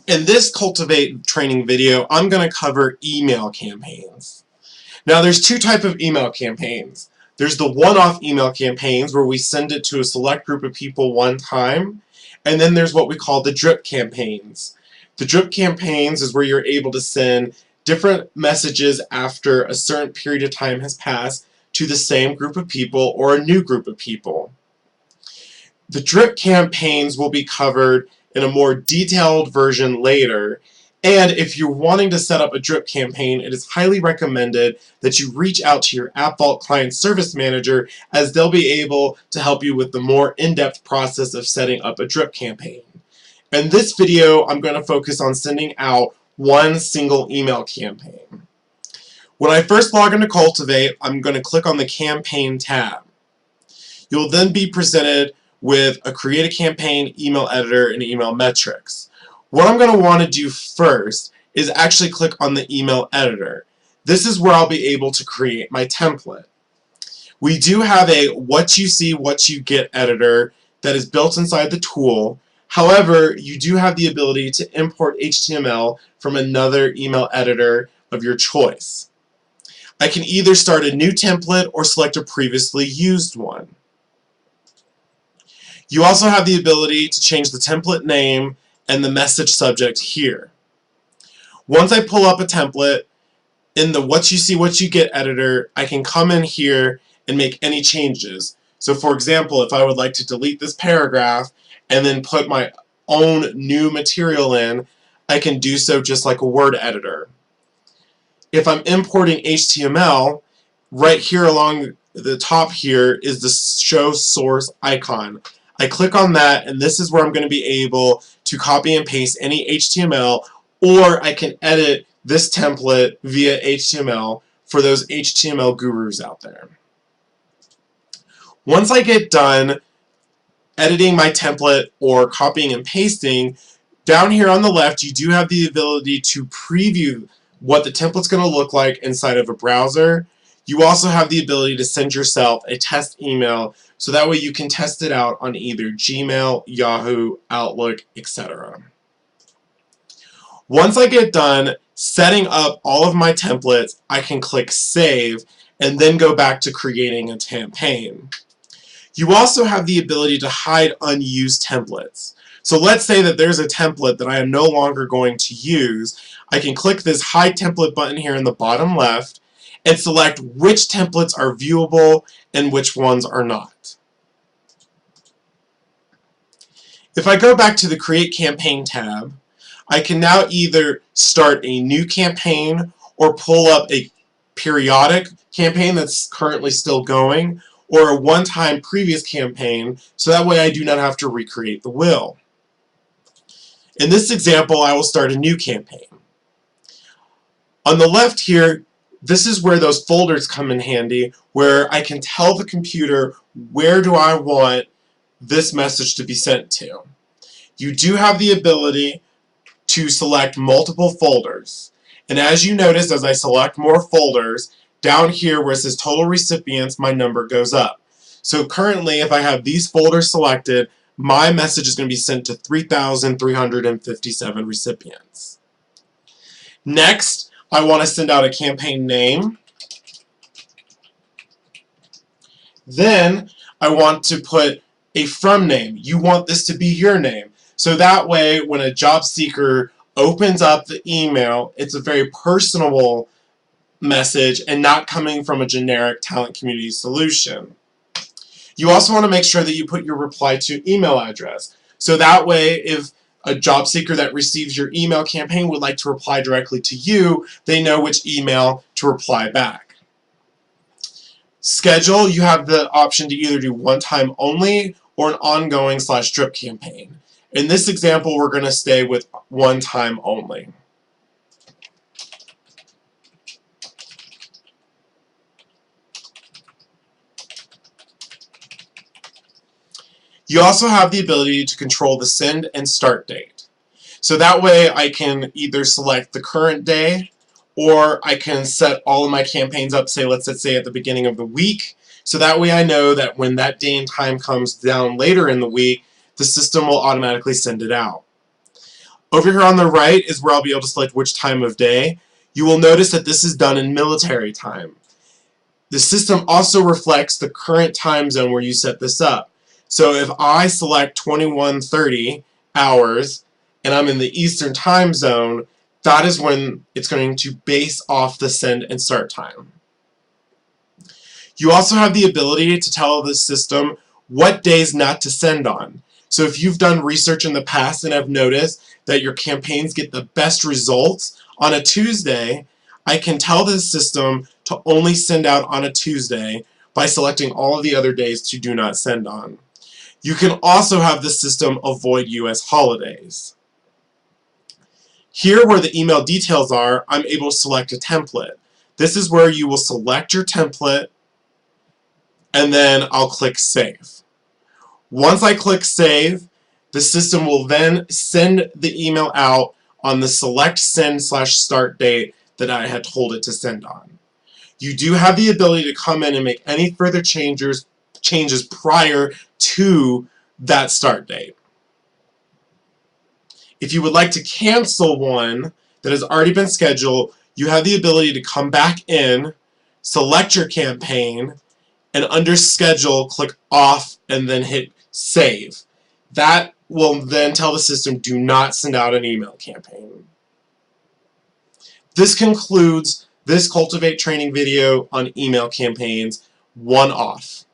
In this Cultivate training video, I'm going to cover email campaigns. Now there's two types of email campaigns. There's the one-off email campaigns where we send it to a select group of people one time, and then there's what we call the drip campaigns. The drip campaigns is where you're able to send different messages after a certain period of time has passed to the same group of people or a new group of people. The drip campaigns will be covered in a more detailed version later, and if you're wanting to set up a drip campaign, it is highly recommended that you reach out to your App Vault Client Service Manager, as they'll be able to help you with the more in-depth process of setting up a drip campaign. In this video, I'm going to focus on sending out one single email campaign. When I first log into Cultivate, I'm going to click on the Campaign tab. You'll then be presented with a Create a Campaign, Email Editor, and Email Metrics. What I'm going to want to do first is actually click on the Email Editor. This is where I'll be able to create my template. We do have a What You See, What You Get editor that is built inside the tool. However, you do have the ability to import HTML from another email editor of your choice. I can either start a new template or select a previously used one. You also have the ability to change the template name and the message subject here. Once I pull up a template, in the What You See, What You Get editor, I can come in here and make any changes. So for example, if I would like to delete this paragraph and then put my own new material in, I can do so just like a word editor. If I'm importing HTML, right here along the top here is the Show Source icon. I click on that, and this is where I'm going to be able to copy and paste any HTML, or I can edit this template via HTML for those HTML gurus out there. Once I get done editing my template or copying and pasting, down here on the left you do have the ability to preview what the template's going to look like inside of a browser. You also have the ability to send yourself a test email, so that way you can test it out on either Gmail, Yahoo, Outlook, etc. Once I get done setting up all of my templates, I can click Save and then go back to creating a campaign. You also have the ability to hide unused templates. So let's say that there's a template that I am no longer going to use. I can click this Hide Template button here in the bottom left and select which templates are viewable and which ones are not. If I go back to the Create Campaign tab, I can now either start a new campaign or pull up a periodic campaign that's currently still going, or a one-time previous campaign, so that way I do not have to recreate the wheel. In this example, I will start a new campaign. On the left here, this is where those folders come in handy, where I can tell the computer where do I want this message to be sent to. You do have the ability to select multiple folders, and as you notice, as I select more folders, down here where it says total recipients, my number goes up. So currently, if I have these folders selected, my message is going to be sent to 3,357 recipients. Next, I want to send out a campaign name. Then I want to put a from name. You want this to be your name. So that way, when a job seeker opens up the email, it's a very personable message and not coming from a generic talent community solution. You also want to make sure that you put your reply to email address. So that way, if a job seeker that receives your email campaign would like to reply directly to you, they know which email to reply back. Schedule, you have the option to either do one time only or an ongoing / drip campaign. In this example, we're going to stay with one time only. You also have the ability to control the send and start date. So that way I can either select the current day, or I can set all of my campaigns up, say let's say at the beginning of the week, so that way I know that when that day and time comes down later in the week, the system will automatically send it out. Over here on the right is where I'll be able to select which time of day. You will notice that this is done in military time. The system also reflects the current time zone where you set this up. So if I select 21:30 hours and I'm in the Eastern time zone, that is when it's going to base off the send and start time. You also have the ability to tell the system what days not to send on. So if you've done research in the past and have noticed that your campaigns get the best results on a Tuesday, I can tell the system to only send out on a Tuesday by selecting all of the other days to do not send on. You can also have the system avoid US holidays. Here where the email details are, I'm able to select a template. This is where you will select your template and then I'll click Save. Once I click Save, the system will then send the email out on the select send/start date that I had told it to send on. You do have the ability to come in and make any further changes prior to that start date. If you would like to cancel one that has already been scheduled, you have the ability to come back in, select your campaign, and under schedule click off and then hit save. That will then tell the system do not send out an email campaign. This concludes this Cultivate training video on email campaigns, one off.